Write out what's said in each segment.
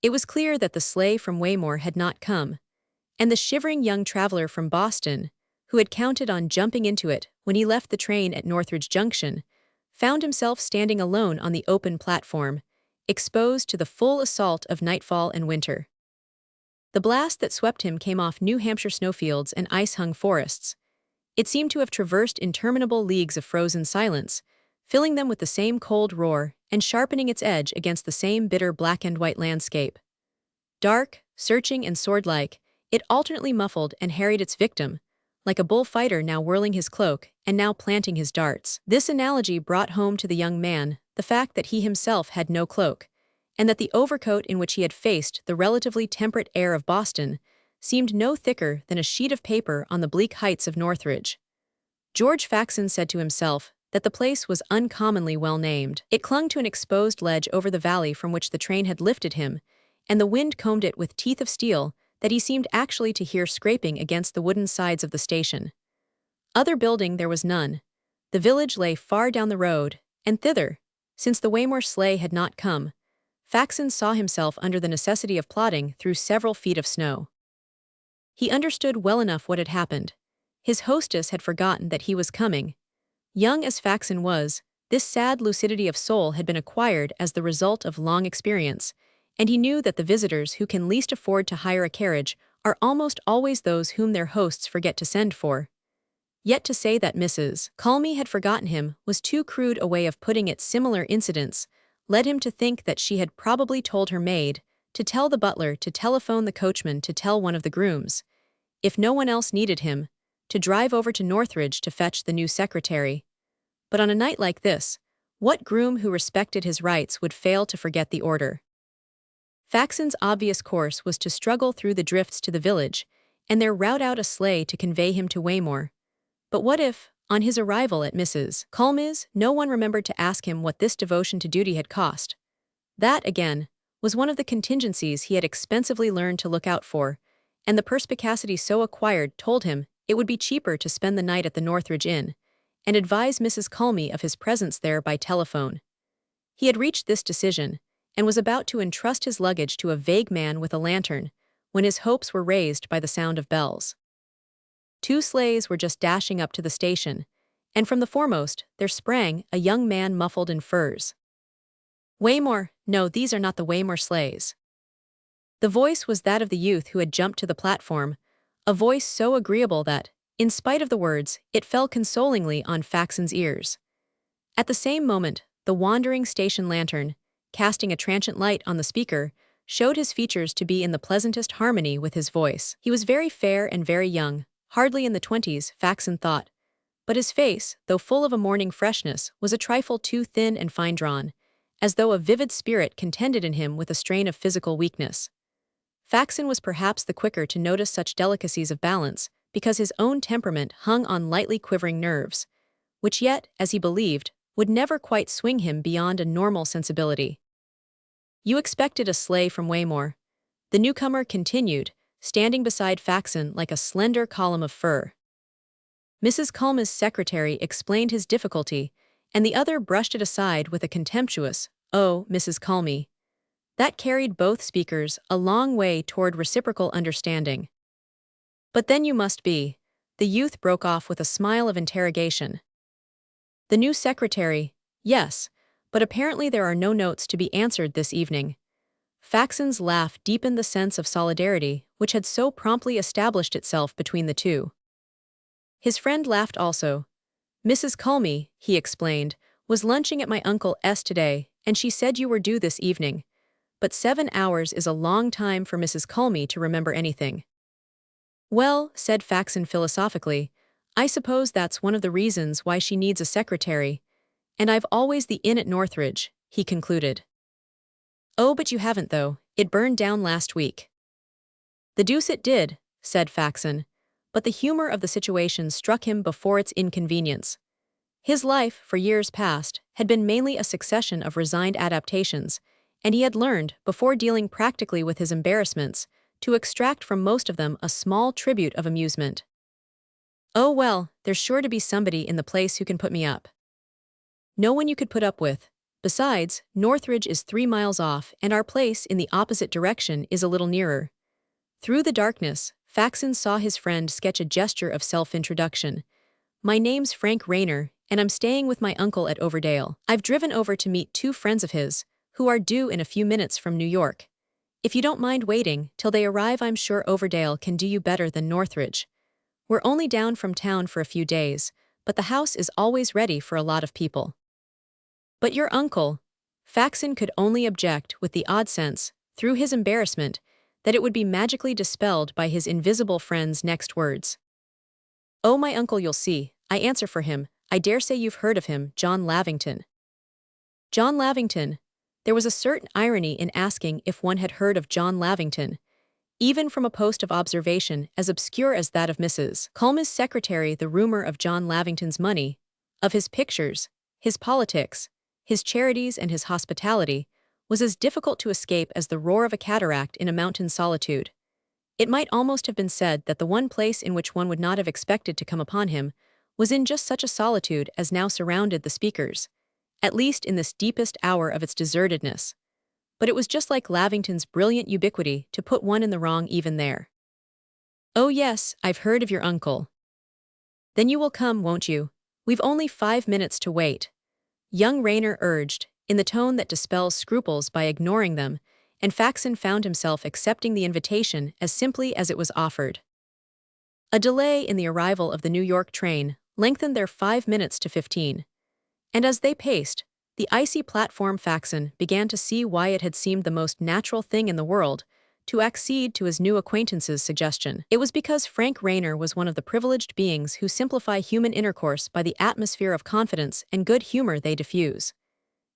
It was clear that the sleigh from Waymore had not come, and the shivering young traveler from Boston, who had counted on jumping into it when he left the train at Northridge Junction, found himself standing alone on the open platform, exposed to the full assault of nightfall and winter. The blast that swept him came off New Hampshire snowfields and ice-hung forests. It seemed to have traversed interminable leagues of frozen silence, filling them with the same cold roar and sharpening its edge against the same bitter black-and-white landscape. Dark, searching, and sword-like, it alternately muffled and harried its victim, like a bullfighter now whirling his cloak and now planting his darts. This analogy brought home to the young man the fact that he himself had no cloak, and that the overcoat in which he had faced the relatively temperate air of Boston seemed no thicker than a sheet of paper on the bleak heights of Northridge. George Faxon said to himself that the place was uncommonly well named. It clung to an exposed ledge over the valley from which the train had lifted him, and the wind combed it with teeth of steel that he seemed actually to hear scraping against the wooden sides of the station. Other building there was none. The village lay far down the road, and thither, since the Waymore sleigh had not come, Faxon saw himself under the necessity of plodding through several feet of snow. He understood well enough what had happened. His hostess had forgotten that he was coming. Young as Faxon was, this sad lucidity of soul had been acquired as the result of long experience, and he knew that the visitors who can least afford to hire a carriage are almost always those whom their hosts forget to send for. Yet to say that Mrs. Culme had forgotten him was too crude a way of putting it. Similar incidents led him to think that she had probably told her maid, to tell the butler, to telephone the coachman, to tell one of the grooms, if no one else needed him, to drive over to Northridge to fetch the new secretary. But on a night like this, what groom who respected his rights would fail to forget the order? Faxon's obvious course was to struggle through the drifts to the village, and there rout out a sleigh to convey him to Waymore. But what if, on his arrival at Mrs. Culme's, no one remembered to ask him what this devotion to duty had cost? That, again, was one of the contingencies he had expensively learned to look out for, and the perspicacity so acquired told him it would be cheaper to spend the night at the Northridge Inn, and advise Mrs. Culme of his presence there by telephone. He had reached this decision, and was about to entrust his luggage to a vague man with a lantern, when his hopes were raised by the sound of bells. 2 sleighs were just dashing up to the station, and from the foremost there sprang a young man muffled in furs. "Waymore, no, these are not the Waymore sleighs." The voice was that of the youth who had jumped to the platform, a voice so agreeable that, in spite of the words, it fell consolingly on Faxon's ears. At the same moment, the wandering station lantern, casting a transient light on the speaker, showed his features to be in the pleasantest harmony with his voice. He was very fair and very young, hardly in the 20s, Faxon thought, but his face, though full of a morning freshness, was a trifle too thin and fine-drawn, as though a vivid spirit contended in him with a strain of physical weakness. Faxon was perhaps the quicker to notice such delicacies of balance, because his own temperament hung on lightly quivering nerves, which yet, as he believed, would never quite swing him beyond a normal sensibility. "You expected a sleigh from Waymore," the newcomer continued, standing beside Faxon like a slender column of fur. Mrs. Culme's secretary explained his difficulty, and the other brushed it aside with a contemptuous, "Oh, Mrs. Culme." That carried both speakers a long way toward reciprocal understanding. "But then you must be," the youth broke off with a smile of interrogation. "The new secretary, yes, but apparently there are no notes to be answered this evening." Faxon's laugh deepened the sense of solidarity which had so promptly established itself between the two. His friend laughed also. "Mrs. Culme," he explained, "was lunching at my Uncle S. today, and she said you were due this evening. But 7 hours is a long time for Mrs. Culme to remember anything." "Well," said Faxon philosophically, "I suppose that's one of the reasons why she needs a secretary. And I've always the inn at Northridge," he concluded. "Oh, but you haven't though, it burned down last week." "The deuce it did," said Faxon, but the humor of the situation struck him before its inconvenience. His life, for years past, had been mainly a succession of resigned adaptations, and he had learned, before dealing practically with his embarrassments, to extract from most of them a small tribute of amusement. "Oh well, there's sure to be somebody in the place who can put me up." "No one you could put up with," Besides, Northridge is 3 miles off and our place in the opposite direction is a little nearer. Through the darkness, Faxon saw his friend sketch a gesture of self-introduction. My name's Frank Rayner, and I'm staying with my uncle at Overdale. I've driven over to meet 2 friends of his, who are due in a few minutes from New York. If you don't mind waiting till they arrive, I'm sure Overdale can do you better than Northridge. We're only down from town for a few days, but the house is always ready for a lot of people. But your uncle, Faxon could only object with the odd sense, through his embarrassment, that it would be magically dispelled by his invisible friend's next words. Oh, my uncle, you'll see, I answer for him. I dare say you've heard of him, John Lavington. John Lavington. There was a certain irony in asking if one had heard of John Lavington, even from a post of observation as obscure as that of Mrs. Culmer's secretary. The rumor of John Lavington's money, of his pictures, his politics, his charities and his hospitality, was as difficult to escape as the roar of a cataract in a mountain solitude. It might almost have been said that the one place in which one would not have expected to come upon him was in just such a solitude as now surrounded the speakers, at least in this deepest hour of its desertedness. But it was just like Lavington's brilliant ubiquity to put one in the wrong even there. Oh yes, I've heard of your uncle. Then you will come, won't you? We've only 5 minutes to wait. Young Rayner urged, in the tone that dispels scruples by ignoring them, and Faxon found himself accepting the invitation as simply as it was offered. A delay in the arrival of the New York train lengthened their 5 minutes to 15. And as they paced, the icy platform, Faxon began to see why it had seemed the most natural thing in the world to accede to his new acquaintance's suggestion. It was because Frank Rayner was one of the privileged beings who simplify human intercourse by the atmosphere of confidence and good humor they diffuse.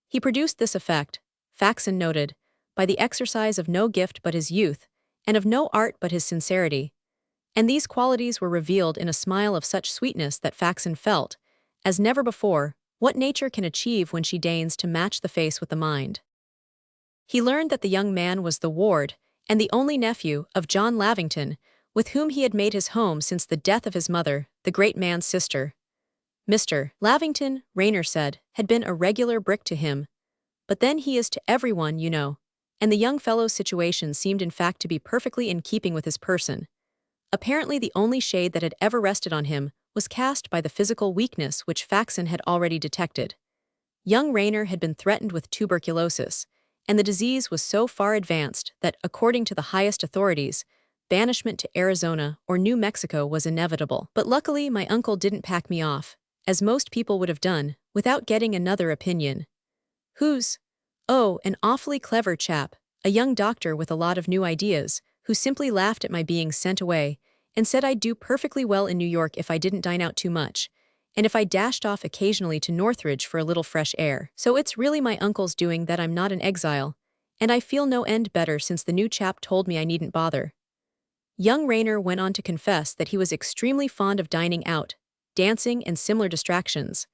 He produced this effect, Faxon noted, by the exercise of no gift but his youth, and of no art but his sincerity. And these qualities were revealed in a smile of such sweetness that Faxon felt, as never before, what nature can achieve when she deigns to match the face with the mind. He learned that the young man was the ward, and the only nephew, of John Lavington, with whom he had made his home since the death of his mother, the great man's sister. Mr. Lavington, Rayner said, had been a regular brick to him. But then he is to everyone, you know, and the young fellow's situation seemed in fact to be perfectly in keeping with his person. Apparently the only shade that had ever rested on him was cast by the physical weakness which Faxon had already detected. Young Rayner had been threatened with tuberculosis, and the disease was so far advanced that, according to the highest authorities, banishment to Arizona or New Mexico was inevitable. But luckily my uncle didn't pack me off, as most people would have done, without getting another opinion. Who's? Oh, an awfully clever chap, a young doctor with a lot of new ideas, who simply laughed at my being sent away, and said I'd do perfectly well in New York if I didn't dine out too much, and if I dashed off occasionally to Northridge for a little fresh air. So it's really my uncle's doing that I'm not an exile, and I feel no end better since the new chap told me I needn't bother. Young Rayner went on to confess that he was extremely fond of dining out, dancing and similar distractions,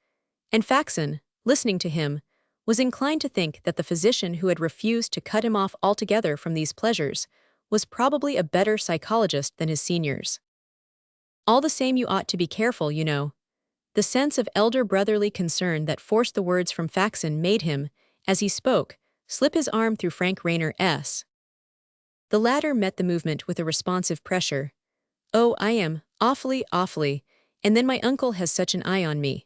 and Faxon, listening to him, was inclined to think that the physician who had refused to cut him off altogether from these pleasures was probably a better psychologist than his seniors. All the same, you ought to be careful, you know. The sense of elder brotherly concern that forced the words from Faxon made him, as he spoke, slip his arm through Frank Rayner's. The latter met the movement with a responsive pressure. Oh, I am, awfully, and then my uncle has such an eye on me.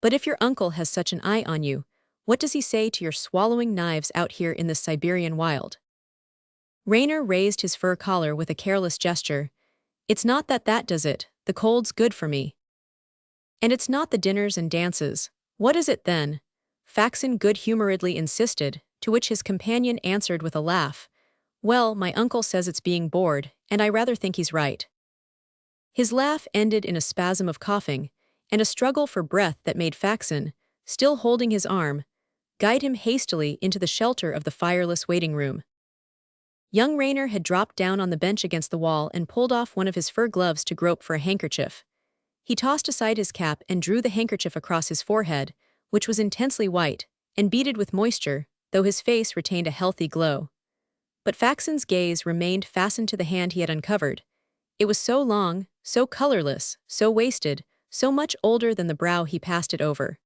But if your uncle has such an eye on you, what does he say to your swallowing knives out here in this Siberian wild? Rayner raised his fur collar with a careless gesture. It's not that does it, the cold's good for me. And it's not the dinners and dances. What is it then? Faxon good-humoredly insisted, to which his companion answered with a laugh. Well, my uncle says it's being bored, and I rather think he's right. His laugh ended in a spasm of coughing, and a struggle for breath that made Faxon, still holding his arm, guide him hastily into the shelter of the fireless waiting room. Young Rayner had dropped down on the bench against the wall and pulled off one of his fur gloves to grope for a handkerchief. He tossed aside his cap and drew the handkerchief across his forehead, which was intensely white, and beaded with moisture, though his face retained a healthy glow. But Faxon's gaze remained fastened to the hand he had uncovered. It was so long, so colorless, so wasted, so much older than the brow he passed it over.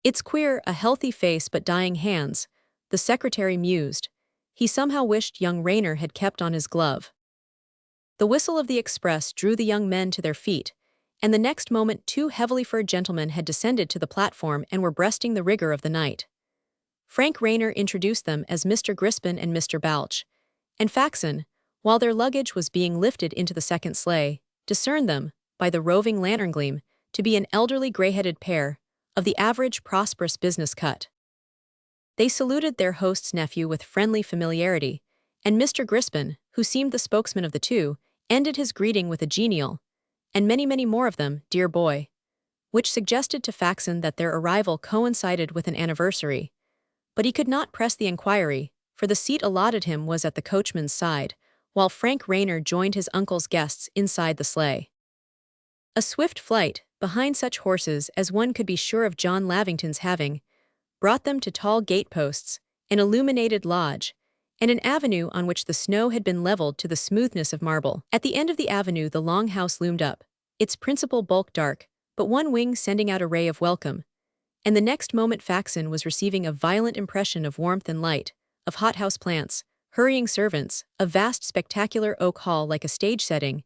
"It's queer, a healthy face but dying hands," the secretary mused. He somehow wished young Raynor had kept on his glove. The whistle of the express drew the young men to their feet, and the next moment 2 heavily furred gentlemen had descended to the platform and were breasting the rigor of the night. Frank Raynor introduced them as Mr. Crispin and Mr. Balch, and Faxon, while their luggage was being lifted into the second sleigh, discerned them, by the roving lantern gleam, to be an elderly gray-headed pair, of the average prosperous business cut. They saluted their host's nephew with friendly familiarity, and Mr. Crispin, who seemed the spokesman of the two, ended his greeting with a genial, "And many, many more of them, dear boy," which suggested to Faxon that their arrival coincided with an anniversary. But he could not press the inquiry, for the seat allotted him was at the coachman's side, while Frank Raynor joined his uncle's guests inside the sleigh. A swift flight, behind such horses as one could be sure of John Lavington's having, brought them to tall gateposts, an illuminated lodge, and an avenue on which the snow had been leveled to the smoothness of marble. At the end of the avenue the long house loomed up, its principal bulk dark, but one wing sending out a ray of welcome, and the next moment Faxon was receiving a violent impression of warmth and light, of hothouse plants, hurrying servants, a vast spectacular oak hall like a stage setting,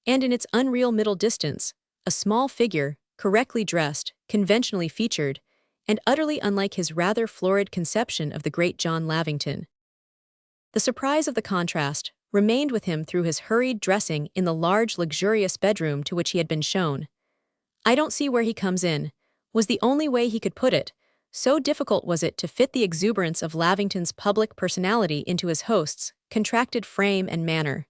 and in its unreal middle distance, a small figure, correctly dressed, conventionally featured, and utterly unlike his rather florid conception of the great John Lavington. The surprise of the contrast remained with him through his hurried dressing in the large luxurious bedroom to which he had been shown. "I don't see where he comes in," was the only way he could put it, so difficult was it to fit the exuberance of Lavington's public personality into his host's contracted frame and manner.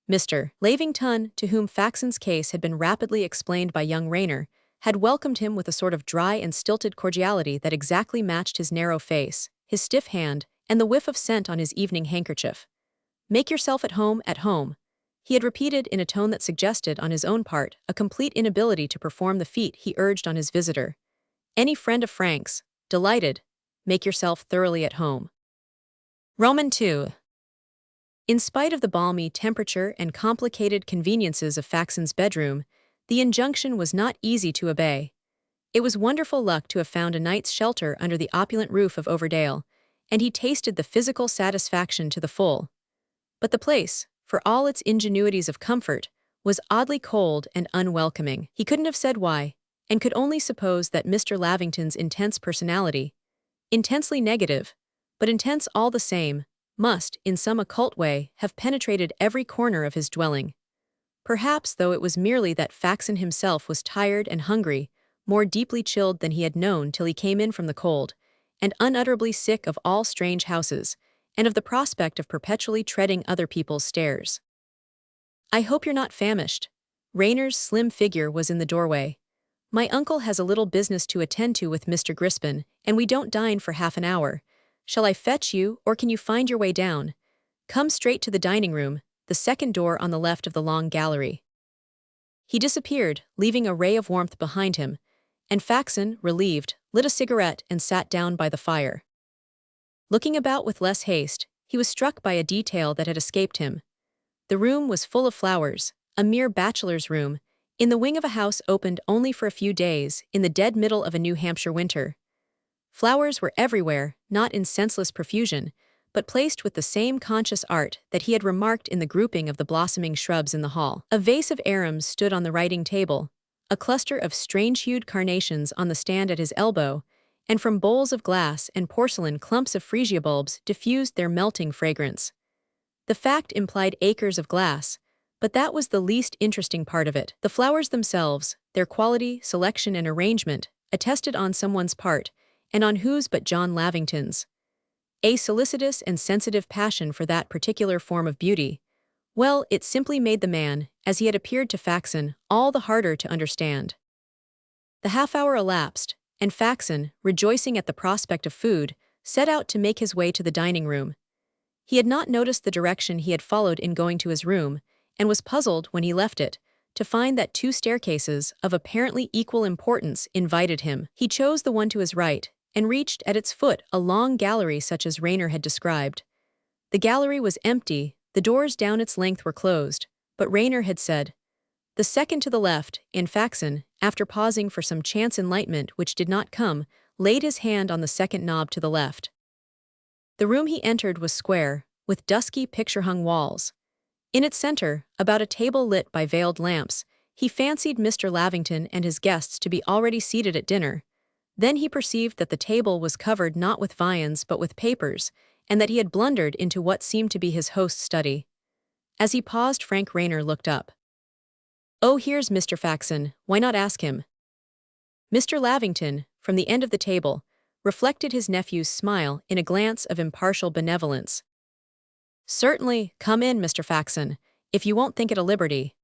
Mr. Lavington, to whom Faxon's case had been rapidly explained by young Raynor, had welcomed him with a sort of dry and stilted cordiality that exactly matched his narrow face, his stiff hand, and the whiff of scent on his evening handkerchief. "Make yourself at home, he had repeated in a tone that suggested, on his own part, a complete inability to perform the feat he urged on his visitor. "Any friend of Frank's, delighted. Make yourself thoroughly at home." Roman 2. In spite of the balmy temperature and complicated conveniences of Faxon's bedroom, the injunction was not easy to obey. It was wonderful luck to have found a night's shelter under the opulent roof of Overdale, and he tasted the physical satisfaction to the full. But the place, for all its ingenuities of comfort, was oddly cold and unwelcoming. He couldn't have said why, and could only suppose that Mr. Lavington's intense personality, intensely negative, but intense all the same, must, in some occult way, have penetrated every corner of his dwelling. Perhaps, though, it was merely that Faxon himself was tired and hungry, more deeply chilled than he had known till he came in from the cold, and unutterably sick of all strange houses, and of the prospect of perpetually treading other people's stairs. "I hope you're not famished." Raynor's slim figure was in the doorway. "My uncle has a little business to attend to with Mr. Crispin, and we don't dine for half an hour. Shall I fetch you, or can you find your way down? Come straight to the dining room, the second door on the left of the long gallery." He disappeared, leaving a ray of warmth behind him, and Faxon, relieved, lit a cigarette and sat down by the fire. Looking about with less haste, he was struck by a detail that had escaped him. The room was full of flowers, a mere bachelor's room, in the wing of a house opened only for a few days, in the dead middle of a New Hampshire winter. Flowers were everywhere, not in senseless profusion, but placed with the same conscious art that he had remarked in the grouping of the blossoming shrubs in the hall. A vase of arums stood on the writing table, a cluster of strange-hued carnations on the stand at his elbow, and from bowls of glass and porcelain clumps of freesia bulbs diffused their melting fragrance. The fact implied acres of glass, but that was the least interesting part of it. The flowers themselves, their quality, selection, and arrangement, attested on someone's part, and on whose but John Lavington's. A solicitous and sensitive passion for that particular form of beauty. Well, it simply made the man, as he had appeared to Faxon, all the harder to understand. The half-hour elapsed, and Faxon, rejoicing at the prospect of food, set out to make his way to the dining room. He had not noticed the direction he had followed in going to his room, and was puzzled when he left it, to find that 2 staircases, of apparently equal importance, invited him. He chose the one to his right, and reached at its foot a long gallery such as Raynor had described. The gallery was empty, the doors down its length were closed, but Raynor had said, "The second to the left," and Faxon, after pausing for some chance enlightenment which did not come, laid his hand on the second knob to the left. The room he entered was square, with dusky picture-hung walls. In its center, about a table lit by veiled lamps, he fancied Mr. Lavington and his guests to be already seated at dinner. Then he perceived that the table was covered not with viands but with papers, and that he had blundered into what seemed to be his host's study. As he paused, Frank Rayner looked up. "Oh, here's Mr. Faxon, why not ask him?" Mr. Lavington, from the end of the table, reflected his nephew's smile in a glance of impartial benevolence. "Certainly, come in, Mr. Faxon, if you won't think it a liberty."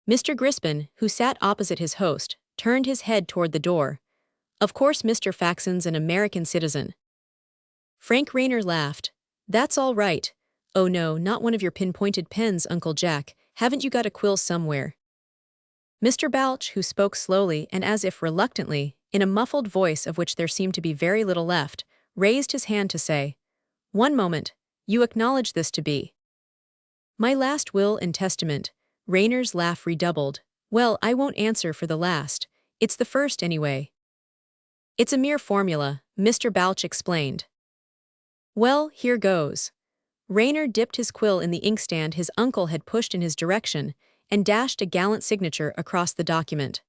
Mr. Crispin, who sat opposite his host, turned his head toward the door. "Of course Mr. Faxon's an American citizen." Frank Rayner laughed. "That's all right. Oh no, not one of your pinpointed pens, Uncle Jack. Haven't you got a quill somewhere?" Mr. Balch, who spoke slowly and as if reluctantly, in a muffled voice of which there seemed to be very little left, raised his hand to say, "One moment, you acknowledge this to be—" "My last will and testament." Rayner's laugh redoubled. "Well, I won't answer for the last. It's the first anyway." "It's a mere formula," Mr. Balch explained. "Well, here goes." Rayner dipped his quill in the inkstand his uncle had pushed in his direction and dashed a gallant signature across the document.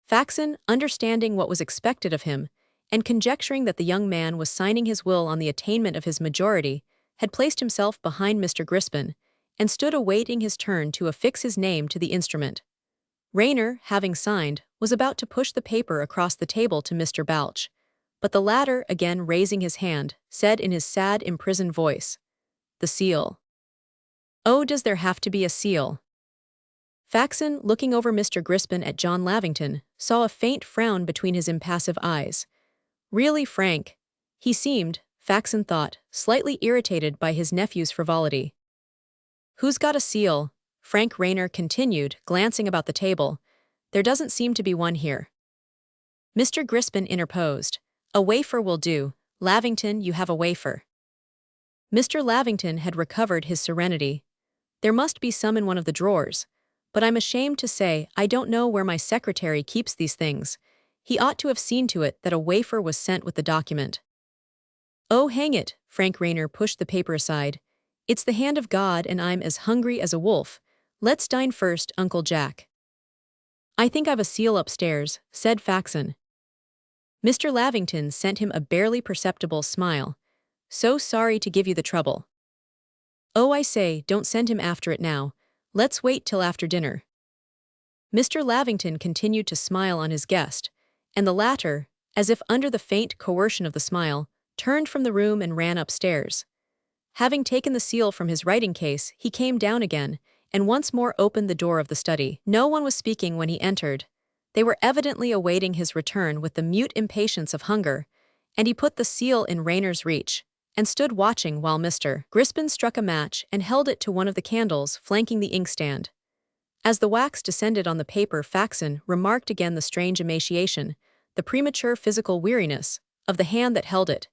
Faxon, understanding what was expected of him, and conjecturing that the young man was signing his will on the attainment of his majority, had placed himself behind Mr. Crispin, and stood awaiting his turn to affix his name to the instrument. Rayner, having signed, was about to push the paper across the table to Mr. Balch, but the latter, again raising his hand, said in his sad, imprisoned voice, "The seal." "Oh, does there have to be a seal?" Faxon, looking over Mr. Crispin at John Lavington, saw a faint frown between his impassive eyes. Really, Frank? He seemed, Faxon thought, slightly irritated by his nephew's frivolity. "Who's got a seal?" Frank Rayner continued, glancing about the table. "There doesn't seem to be one here." Mr. Crispin interposed. "A wafer will do. Lavington, you have a wafer." Mr. Lavington had recovered his serenity. "There must be some in one of the drawers. But I'm ashamed to say I don't know where my secretary keeps these things. He ought to have seen to it that a wafer was sent with the document." "Oh, hang it," Frank Rayner pushed the paper aside. "It's the hand of God and I'm as hungry as a wolf. Let's dine first, Uncle Jack." "I think I've a seal upstairs," said Faxon. Mr. Lavington sent him a barely perceptible smile. "So sorry to give you the trouble." "Oh, I say, don't send him after it now. Let's wait till after dinner." Mr. Lavington continued to smile on his guest, and the latter, as if under the faint coercion of the smile, turned from the room and ran upstairs. Having taken the seal from his writing case, he came down again, and once more opened the door of the study. No one was speaking when he entered. They were evidently awaiting his return with the mute impatience of hunger, and he put the seal in Rayner's reach, and stood watching while Mr. Crispin struck a match and held it to one of the candles flanking the inkstand. As the wax descended on the paper, Faxon remarked again the strange emaciation, the premature physical weariness, of the hand that held it.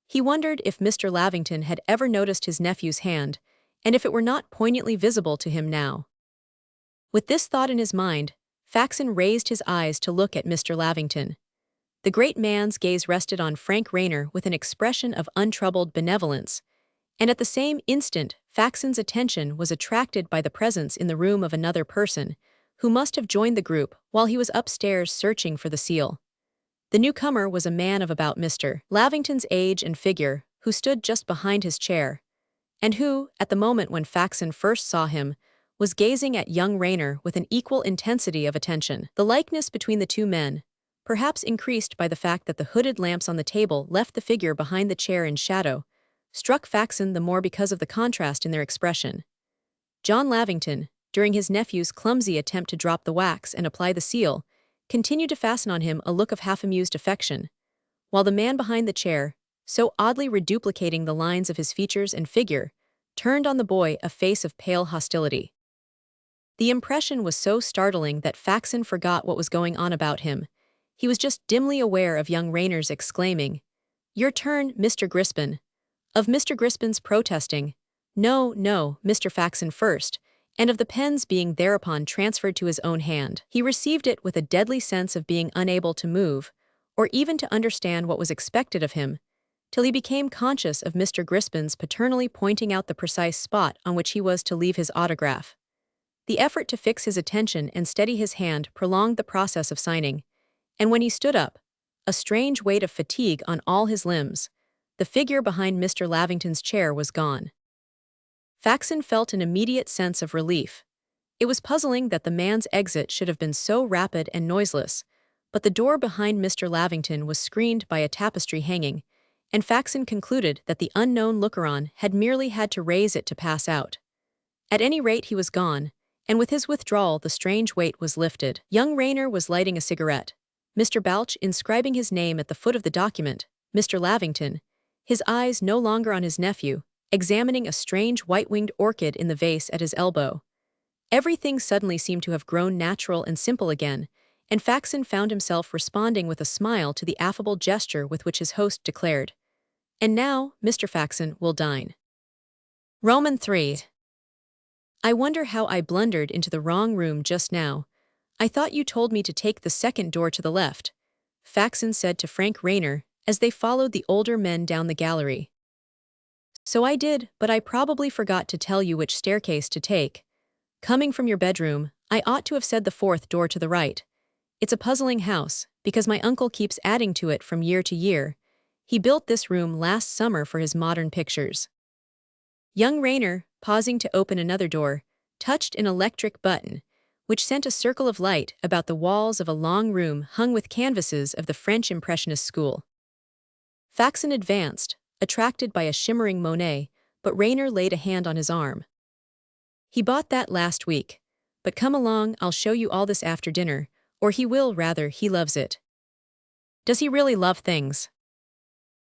He wondered if Mr. Lavington had ever noticed his nephew's hand, and if it were not poignantly visible to him now. With this thought in his mind, Faxon raised his eyes to look at Mr. Lavington. The great man's gaze rested on Frank Rayner with an expression of untroubled benevolence, and at the same instant Faxon's attention was attracted by the presence in the room of another person, who must have joined the group while he was upstairs searching for the seal. The newcomer was a man of about Mr. Lavington's age and figure, who stood just behind his chair, and who, at the moment when Faxon first saw him, was gazing at young Rayner with an equal intensity of attention. The likeness between the two men, perhaps increased by the fact that the hooded lamps on the table left the figure behind the chair in shadow, struck Faxon the more because of the contrast in their expression. John Lavington, during his nephew's clumsy attempt to drop the wax and apply the seal, continued to fasten on him a look of half-amused affection, while the man behind the chair, so oddly reduplicating the lines of his features and figure, turned on the boy a face of pale hostility. The impression was so startling that Faxon forgot what was going on about him. He was just dimly aware of young Rayner's exclaiming, "Your turn, Mr. Crispin," of Mr. Crispin's protesting, "No, no, Mr. Faxon first," and of the pens being thereupon transferred to his own hand. He received it with a deadly sense of being unable to move, or even to understand what was expected of him, till he became conscious of Mr. Crispin's paternally pointing out the precise spot on which he was to leave his autograph. The effort to fix his attention and steady his hand prolonged the process of signing, and when he stood up, a strange weight of fatigue on all his limbs, the figure behind Mr. Lavington's chair was gone. Faxon felt an immediate sense of relief. It was puzzling that the man's exit should have been so rapid and noiseless, but the door behind Mr. Lavington was screened by a tapestry hanging, and Faxon concluded that the unknown looker-on had merely had to raise it to pass out. At any rate, he was gone, and with his withdrawal the strange weight was lifted. Young Rayner was lighting a cigarette, Mr. Balch inscribing his name at the foot of the document, Mr. Lavington, his eyes no longer on his nephew, examining a strange white-winged orchid in the vase at his elbow. Everything suddenly seemed to have grown natural and simple again, and Faxon found himself responding with a smile to the affable gesture with which his host declared, "And now, Mr. Faxon will dine." Roman 3. I wonder how I blundered into the wrong room just now. I thought you told me to take the second door to the left, Faxon said to Frank Rayner as they followed the older men down the gallery. So I did, but I probably forgot to tell you which staircase to take. Coming from your bedroom, I ought to have said the fourth door to the right. It's a puzzling house, because my uncle keeps adding to it from year to year. He built this room last summer for his modern pictures. Young Rayner, pausing to open another door, touched an electric button, which sent a circle of light about the walls of a long room hung with canvases of the French Impressionist school. Faxon advanced, attracted by a shimmering Monet, but Rayner laid a hand on his arm. "He bought that last week. But come along, I'll show you all this after dinner, or he will, rather, he loves it." "Does he really love things?"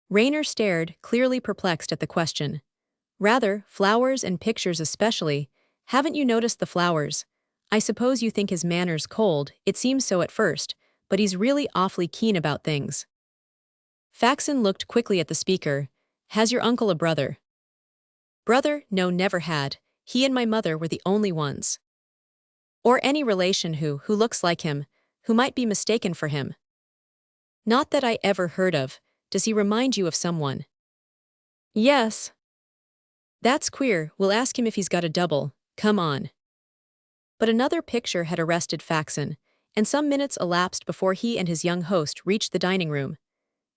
Rayner stared, clearly perplexed at the question. "Rather, flowers and pictures especially. Haven't you noticed the flowers? I suppose you think his manner's cold, it seems so at first, but he's really awfully keen about things." Faxon looked quickly at the speaker. "Has your uncle a brother?" "Brother? No, never had. He and my mother were the only ones." "Or any relation who looks like him, who might be mistaken for him?" "Not that I ever heard of. Does he remind you of someone?" "Yes." "That's queer, we'll ask him if he's got a double. Come on." But another picture had arrested Faxon, and some minutes elapsed before he and his young host reached the dining room.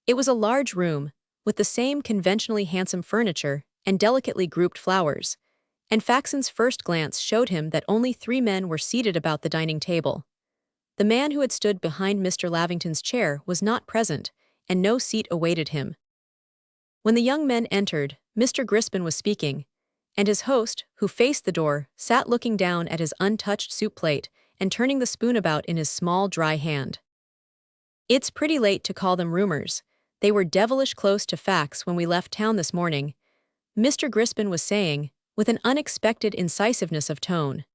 It was a large room, with the same conventionally handsome furniture and delicately grouped flowers, and Faxon's first glance showed him that only 3 men were seated about the dining table. The man who had stood behind Mr. Lavington's chair was not present, and no seat awaited him. When the young men entered, Mr. Crispin was speaking, and his host, who faced the door, sat looking down at his untouched soup plate and turning the spoon about in his small, dry hand. "It's pretty late to call them rumors. They were devilish close to facts when we left town this morning," Mr. Crispin was saying, with an unexpected incisiveness of tone.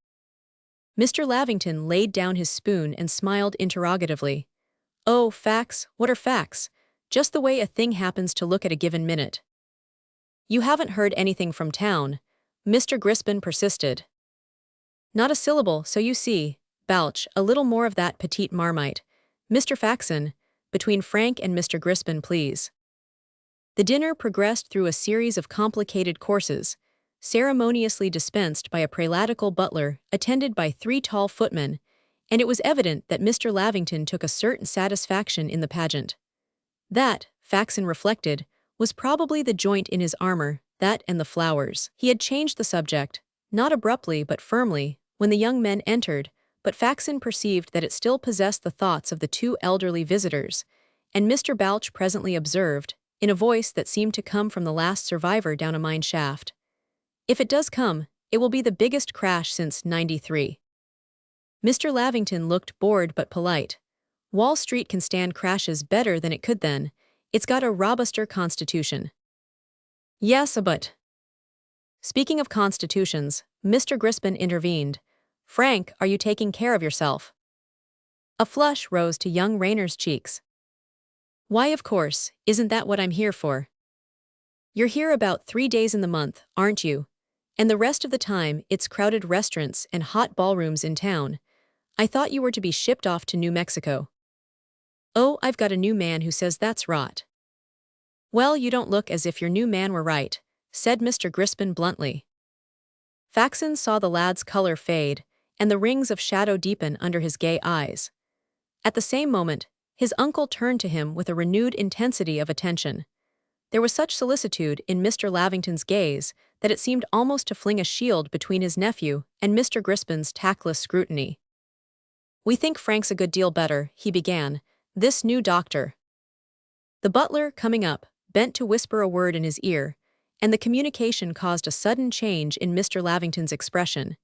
Mr. Lavington laid down his spoon and smiled interrogatively. "Oh, facts? What are facts? Just the way a thing happens to look at a given minute." "You haven't heard anything from town," Mr. Crispin persisted. "Not a syllable, so you see, Balch, a little more of that petite marmite. Mr. Faxon, between Frank and Mr. Crispin, please." The dinner progressed through a series of complicated courses, ceremoniously dispensed by a prelatical butler attended by 3 tall footmen, and it was evident that Mr. Lavington took a certain satisfaction in the pageant. That, Faxon reflected, was probably the joint in his armor, that and the flowers. He had changed the subject, not abruptly but firmly, when the young men entered, but Faxon perceived that it still possessed the thoughts of the 2 elderly visitors, and Mr. Balch presently observed, in a voice that seemed to come from the last survivor down a mine shaft, "If it does come, it will be the biggest crash since '93. Mr. Lavington looked bored but polite. "Wall Street can stand crashes better than it could then. It's got a robuster constitution." "Yes, but..." Speaking of constitutions, Mr. Crispin intervened. "Frank, are you taking care of yourself?" A flush rose to young Rayner's cheeks. "Why, of course, isn't that what I'm here for?" "You're here about 3 days in the month, aren't you? And the rest of the time it's crowded restaurants and hot ballrooms in town. I thought you were to be shipped off to New Mexico." "Oh, I've got a new man who says that's rot." "Well, you don't look as if your new man were right," said Mr. Crispin bluntly. Faxon saw the lad's color fade, and the rings of shadow deepen under his gay eyes. At the same moment, his uncle turned to him with a renewed intensity of attention. There was such solicitude in Mr. Lavington's gaze that it seemed almost to fling a shield between his nephew and Mr. Crispin's tactless scrutiny. "We think Frank's a good deal better," he began, "this new doctor." The butler, coming up, bent to whisper a word in his ear, and the communication caused a sudden change in Mr. Lavington's expression.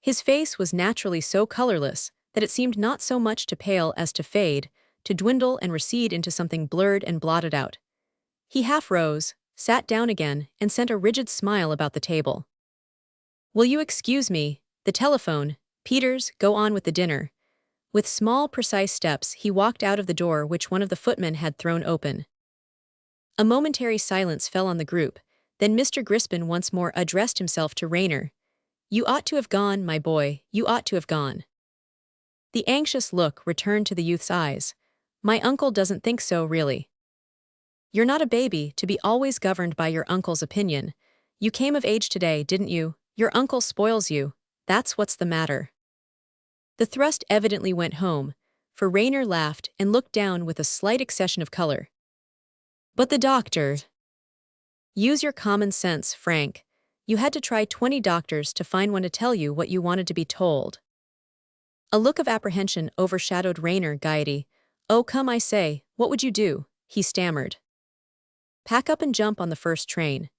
His face was naturally so colorless that it seemed not so much to pale as to fade, to dwindle and recede into something blurred and blotted out. He half rose, sat down again, and sent a rigid smile about the table. "Will you excuse me? The telephone. Peters, go on with the dinner." With small, precise steps, he walked out of the door which one of the footmen had thrown open. A momentary silence fell on the group, then Mr. Crispin once more addressed himself to Raynor. "You ought to have gone, my boy, you ought to have gone." The anxious look returned to the youth's eyes. "My uncle doesn't think so, really." "You're not a baby to be always governed by your uncle's opinion. You came of age today, didn't you? Your uncle spoils you. That's what's the matter." The thrust evidently went home, for Raynor laughed and looked down with a slight accession of color. "But the doctor—" "Use your common sense, Frank. You had to try 20 doctors to find one to tell you what you wanted to be told." A look of apprehension overshadowed Raynor gaiety. "Oh, come, I say, what would you do?" he stammered. "Pack up and jump on the first train."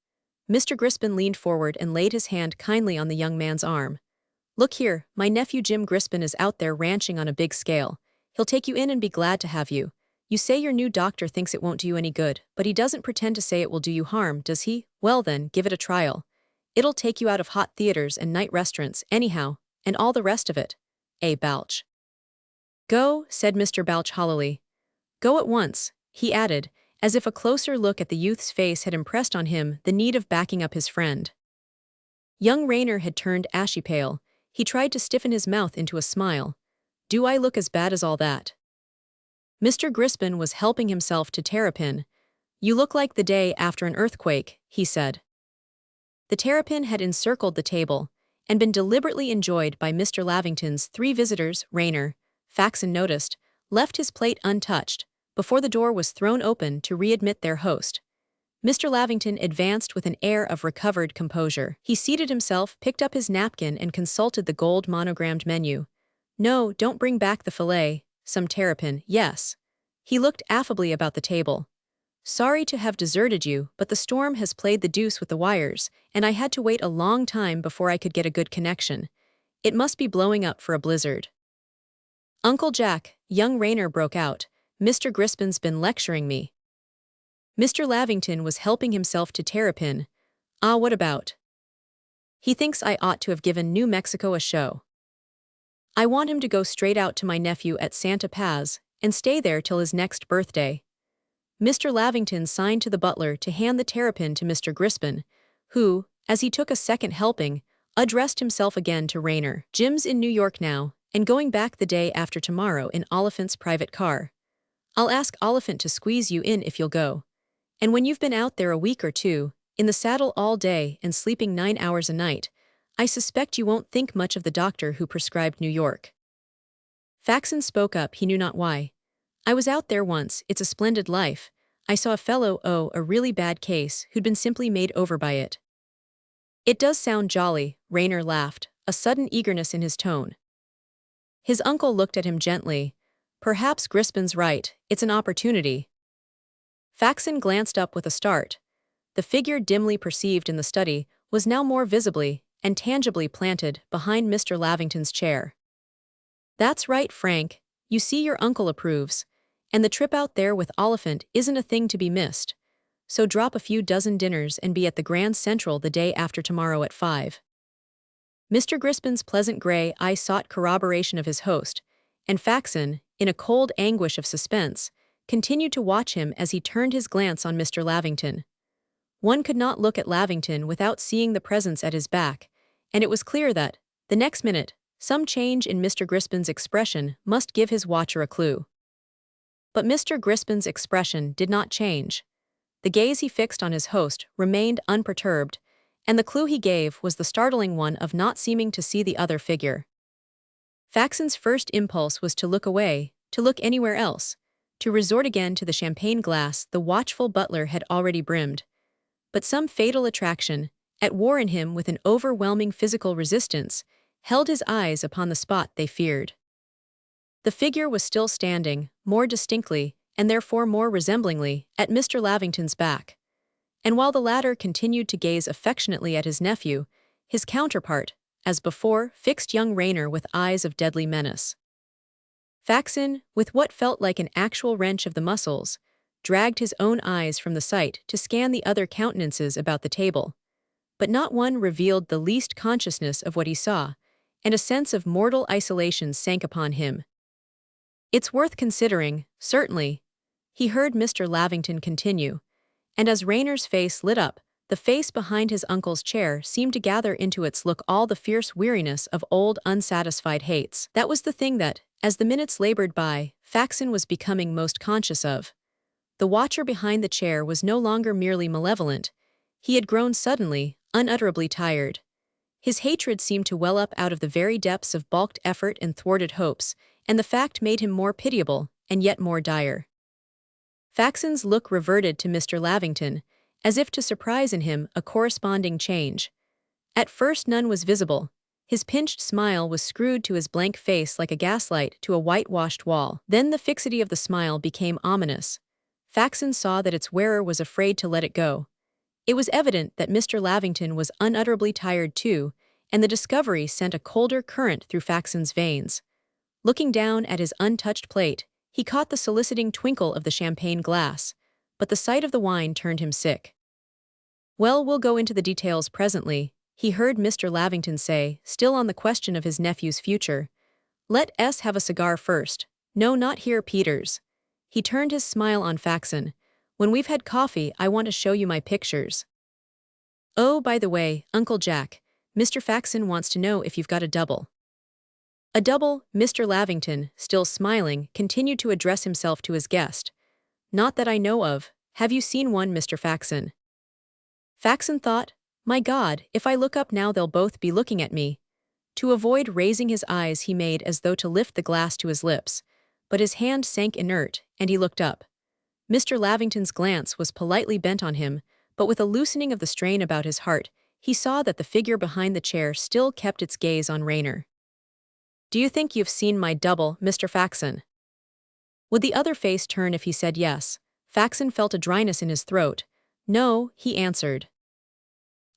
Mr. Crispin leaned forward and laid his hand kindly on the young man's arm. "Look here, my nephew Jim Crispin is out there ranching on a big scale. He'll take you in and be glad to have you. You say your new doctor thinks it won't do you any good, but he doesn't pretend to say it will do you harm, does he? Well then, give it a trial. It'll take you out of hot theaters and night restaurants, anyhow, and all the rest of it. Balch." "Go," said Mr. Balch hollowly. "Go at once," he added, as if a closer look at the youth's face had impressed on him the need of backing up his friend. Young Raynor had turned ashy pale. He tried to stiffen his mouth into a smile. "Do I look as bad as all that?" Mr. Crispin was helping himself to terrapin. "You look like the day after an earthquake," he said. The terrapin had encircled the table, and been deliberately enjoyed by Mr. Lavington's 3 visitors. Raynor, Faxon noticed, left his plate untouched, before the door was thrown open to readmit their host. Mr. Lavington advanced with an air of recovered composure. He seated himself, picked up his napkin and consulted the gold monogrammed menu. "No, don't bring back the fillet. Some terrapin, yes." He looked affably about the table. "Sorry to have deserted you, but the storm has played the deuce with the wires, and I had to wait a long time before I could get a good connection. It must be blowing up for a blizzard." "Uncle Jack," young Raynor broke out, "Mr. Crispin's been lecturing me." Mr. Lavington was helping himself to terrapin. "Ah, what about?" "He thinks I ought to have given New Mexico a show. I want him to go straight out to my nephew at Santa Paz and stay there till his next birthday." Mr. Lavington signed to the butler to hand the terrapin to Mr. Crispin, who, as he took a second helping, addressed himself again to Raynor. "Jim's in New York now, and going back the day after tomorrow in Oliphant's private car. I'll ask Oliphant to squeeze you in if you'll go. And when you've been out there a week or two, in the saddle all day and sleeping 9 hours a night, I suspect you won't think much of the doctor who prescribed New York." Faxon spoke up, he knew not why. "I was out there once, it's a splendid life. I saw a fellow, a really bad case, who'd been simply made over by it." "It does sound jolly," Raynor laughed, a sudden eagerness in his tone. His uncle looked at him gently. "Perhaps Crispin's right, it's an opportunity." Faxon glanced up with a start. The figure dimly perceived in the study was now more visibly and tangibly planted behind Mr. Lavington's chair. "That's right, Frank. You see your uncle approves. And the trip out there with Oliphant isn't a thing to be missed. So drop a few dozen dinners and be at the Grand Central the day after tomorrow at 5. Mr. Crispin's pleasant gray eye sought corroboration of his host, and Faxon, in a cold anguish of suspense, continued to watch him as he turned his glance on Mr. Lavington. One could not look at Lavington without seeing the presence at his back, and it was clear that, the next minute, some change in Mr. Crispin's expression must give his watcher a clue. But Mr. Crispin's expression did not change. The gaze he fixed on his host remained unperturbed, and the clue he gave was the startling one of not seeming to see the other figure. Faxon's first impulse was to look away, to look anywhere else, to resort again to the champagne glass the watchful butler had already brimmed. But some fatal attraction, at war in him with an overwhelming physical resistance, held his eyes upon the spot they feared. The figure was still standing, more distinctly, and therefore more resemblingly, at Mr. Lavington's back. And while the latter continued to gaze affectionately at his nephew, his counterpart, as before, fixed young Raynor with eyes of deadly menace. Faxon, with what felt like an actual wrench of the muscles, dragged his own eyes from the sight to scan the other countenances about the table. But not one revealed the least consciousness of what he saw, and a sense of mortal isolation sank upon him. "It's worth considering, certainly," he heard Mr. Lavington continue, and as Raynor's face lit up, the face behind his uncle's chair seemed to gather into its look all the fierce weariness of old unsatisfied hates. That was the thing that, as the minutes labored by, Faxon was becoming most conscious of. The watcher behind the chair was no longer merely malevolent. He had grown suddenly, unutterably tired. His hatred seemed to well up out of the very depths of balked effort and thwarted hopes, and the fact made him more pitiable, and yet more dire. Faxon's look reverted to Mr. Lavington, as if to surprise in him a corresponding change. At first none was visible. His pinched smile was screwed to his blank face like a gaslight to a whitewashed wall. Then the fixity of the smile became ominous. Faxon saw that its wearer was afraid to let it go. It was evident that Mr. Lavington was unutterably tired too, and the discovery sent a colder current through Faxon's veins. Looking down at his untouched plate, he caught the soliciting twinkle of the champagne glass, but the sight of the wine turned him sick. "Well, we'll go into the details presently," he heard Mr. Lavington say, still on the question of his nephew's future. "Let us have a cigar first. No, not here, Peters." He turned his smile on Faxon. "When we've had coffee, I want to show you my pictures. Oh, by the way, Uncle Jack, Mr. Faxon wants to know if you've got a double." "A double," Mr. Lavington, still smiling, continued to address himself to his guest. "Not that I know of. Have you seen one, Mr. Faxon?" Faxon thought, "My God, if I look up now they'll both be looking at me." To avoid raising his eyes he made as though to lift the glass to his lips, but his hand sank inert, and he looked up. Mr. Lavington's glance was politely bent on him, but with a loosening of the strain about his heart, he saw that the figure behind the chair still kept its gaze on Raynor. "Do you think you've seen my double, Mr. Faxon?" Would the other face turn if he said yes? Faxon felt a dryness in his throat. "No," he answered.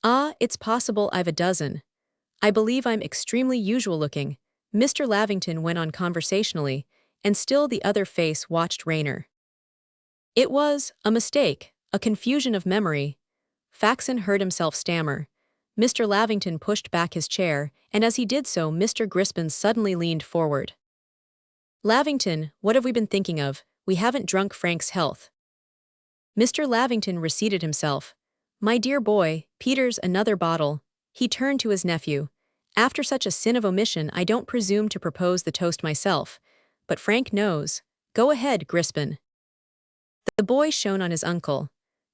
"Ah, it's possible I've a dozen. I believe I'm extremely usual-looking," Mr. Lavington went on conversationally, and still the other face watched Raynor. "It was a mistake, a confusion of memory." Faxon heard himself stammer. Mr. Lavington pushed back his chair, and as he did so Mr. Crispin suddenly leaned forward. "Lavington, what have we been thinking of? We haven't drunk Frank's health." Mr. Lavington reseated himself. "My dear boy, Peters, another bottle." He turned to his nephew. "After such a sin of omission I don't presume to propose the toast myself, but Frank knows. Go ahead, Crispin." The boy shone on his uncle.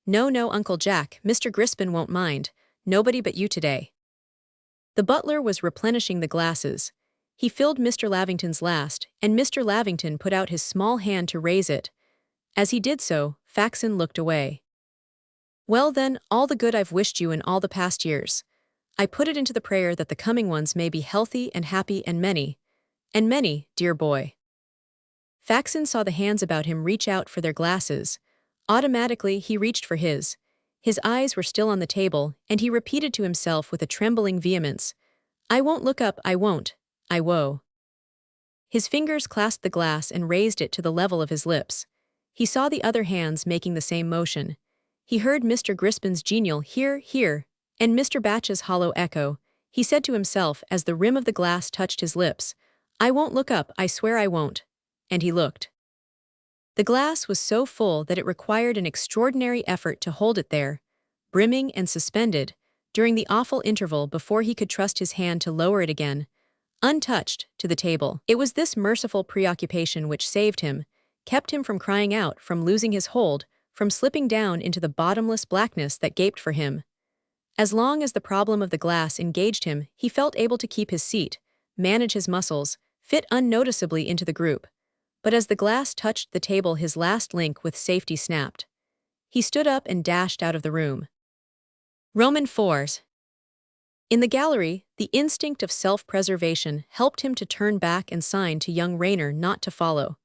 "No, no, Uncle Jack, Mr. Crispin won't mind. Nobody but you today." The butler was replenishing the glasses. He filled Mr. Lavington's last, and Mr. Lavington put out his small hand to raise it. As he did so, Faxon looked away. "Well then, all the good I've wished you in all the past years. I put it into the prayer that the coming ones may be healthy and happy and many, dear boy." Faxon saw the hands about him reach out for their glasses. Automatically, he reached for his. His eyes were still on the table, and he repeated to himself with a trembling vehemence, "I won't look up, I won't. I woe." His fingers clasped the glass and raised it to the level of his lips. He saw the other hands making the same motion. He heard Mr. Crispin's genial "Here, here," and Mr. Batch's hollow echo. He said to himself as the rim of the glass touched his lips, "I won't look up, I swear I won't." And he looked. The glass was so full that it required an extraordinary effort to hold it there, brimming and suspended, during the awful interval before he could trust his hand to lower it again, untouched, to the table. It was this merciful preoccupation which saved him, kept him from crying out, from losing his hold, from slipping down into the bottomless blackness that gaped for him. As long as the problem of the glass engaged him, he felt able to keep his seat, manage his muscles, fit unnoticeably into the group. But as the glass touched the table, his last link with safety snapped. He stood up and dashed out of the room. Roman 4s. In the gallery, the instinct of self-preservation helped him to turn back and sign to young Raynor not to follow.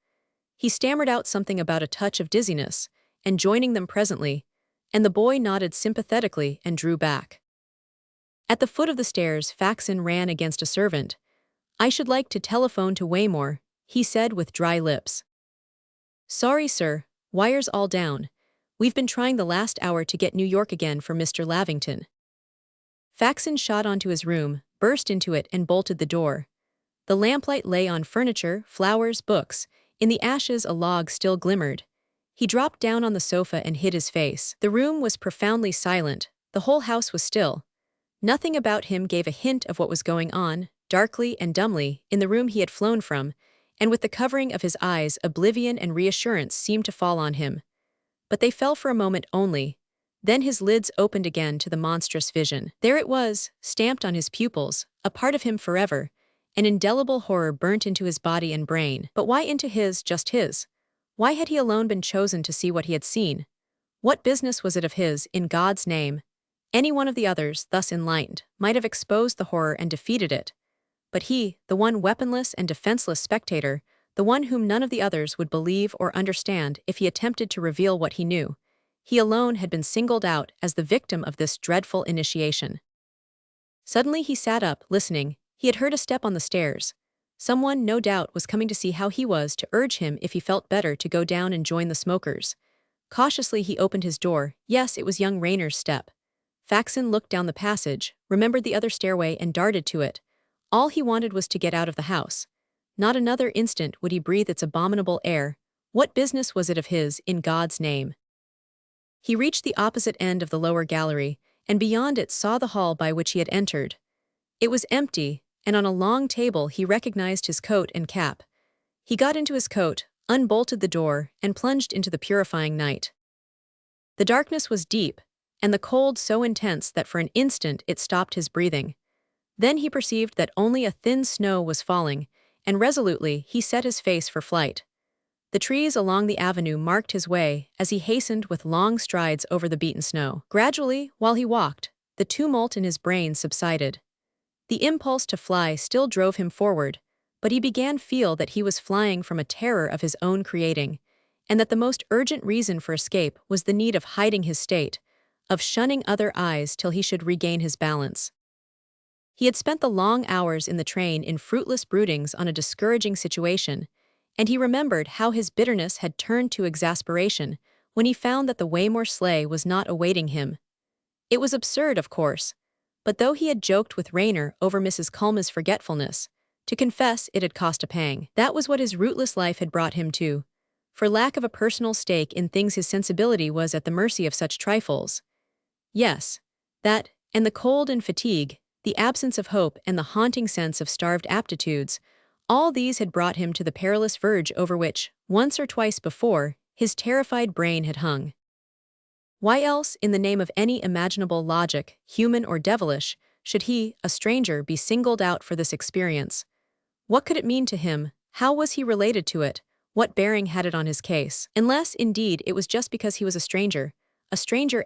He stammered out something about a touch of dizziness, and joining them presently, and the boy nodded sympathetically and drew back. At the foot of the stairs, Faxon ran against a servant. "I should like to telephone to Waymore," he said with dry lips. "Sorry, sir, wire's all down. We've been trying the last hour to get New York again for Mr. Lavington." Faxon shot onto his room, burst into it and bolted the door. The lamplight lay on furniture, flowers, books. In the ashes a log still glimmered. He dropped down on the sofa and hid his face. The room was profoundly silent. The whole house was still. Nothing about him gave a hint of what was going on, darkly and dumbly, in the room he had flown from, and with the covering of his eyes, oblivion and reassurance seemed to fall on him. But they fell for a moment only. Then his lids opened again to the monstrous vision. There it was, stamped on his pupils, a part of him forever. An indelible horror burnt into his body and brain. But why into his, just his? Why had he alone been chosen to see what he had seen? What business was it of his, in God's name? Any one of the others, thus enlightened, might have exposed the horror and defeated it. But he, the one weaponless and defenseless spectator, the one whom none of the others would believe or understand if he attempted to reveal what he knew, he alone had been singled out as the victim of this dreadful initiation. Suddenly he sat up, listening. He had heard a step on the stairs. Someone, no doubt, was coming to see how he was, to urge him, if he felt better, to go down and join the smokers. Cautiously he opened his door. Yes, it was young Raynor's step. Faxon looked down the passage, remembered the other stairway and darted to it. All he wanted was to get out of the house. Not another instant would he breathe its abominable air. What business was it of his, in God's name? He reached the opposite end of the lower gallery, and beyond it saw the hall by which he had entered. It was empty, and on a long table he recognized his coat and cap. He got into his coat, unbolted the door, and plunged into the purifying night. The darkness was deep, and the cold so intense that for an instant it stopped his breathing. Then he perceived that only a thin snow was falling, and resolutely he set his face for flight. The trees along the avenue marked his way as he hastened with long strides over the beaten snow. Gradually, while he walked, the tumult in his brain subsided. The impulse to fly still drove him forward, but he began to feel that he was flying from a terror of his own creating, and that the most urgent reason for escape was the need of hiding his state, of shunning other eyes till he should regain his balance. He had spent the long hours in the train in fruitless broodings on a discouraging situation, and he remembered how his bitterness had turned to exasperation when he found that the Waymore sleigh was not awaiting him. It was absurd, of course, but though he had joked with Raynor over Mrs. Culmer's forgetfulness, to confess it had cost a pang. That was what his rootless life had brought him to. For lack of a personal stake in things, his sensibility was at the mercy of such trifles. Yes, that, and the cold and fatigue, the absence of hope and the haunting sense of starved aptitudes, all these had brought him to the perilous verge over which, once or twice before, his terrified brain had hung. Why else, in the name of any imaginable logic, human or devilish, should he, a stranger, be singled out for this experience? What could it mean to him? How was he related to it? What bearing had it on his case? Unless, indeed, it was just because he was a stranger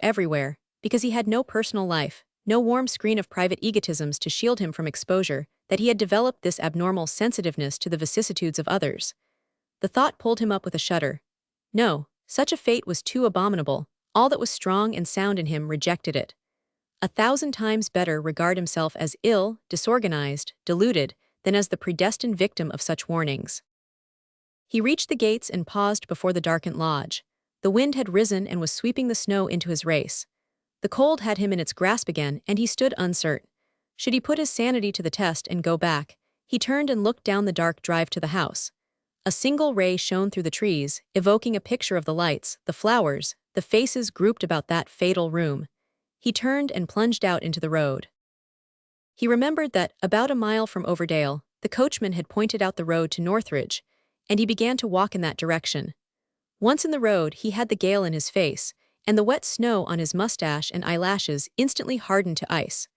everywhere, because he had no personal life, no warm screen of private egotisms to shield him from exposure, that he had developed this abnormal sensitiveness to the vicissitudes of others. The thought pulled him up with a shudder. No, such a fate was too abominable. All that was strong and sound in him rejected it. 1,000 times better regard himself as ill, disorganized, deluded, than as the predestined victim of such warnings. He reached the gates and paused before the darkened lodge. The wind had risen and was sweeping the snow into his race. The cold had him in its grasp again, and he stood uncertain. Should he put his sanity to the test and go back? He turned and looked down the dark drive to the house. A single ray shone through the trees, evoking a picture of the lights, the flowers, the faces grouped about that fatal room. He turned and plunged out into the road. He remembered that, about a mile from Overdale, the coachman had pointed out the road to Northridge, and he began to walk in that direction. Once in the road, he had the gale in his face, and the wet snow on his mustache and eyelashes instantly hardened to ice.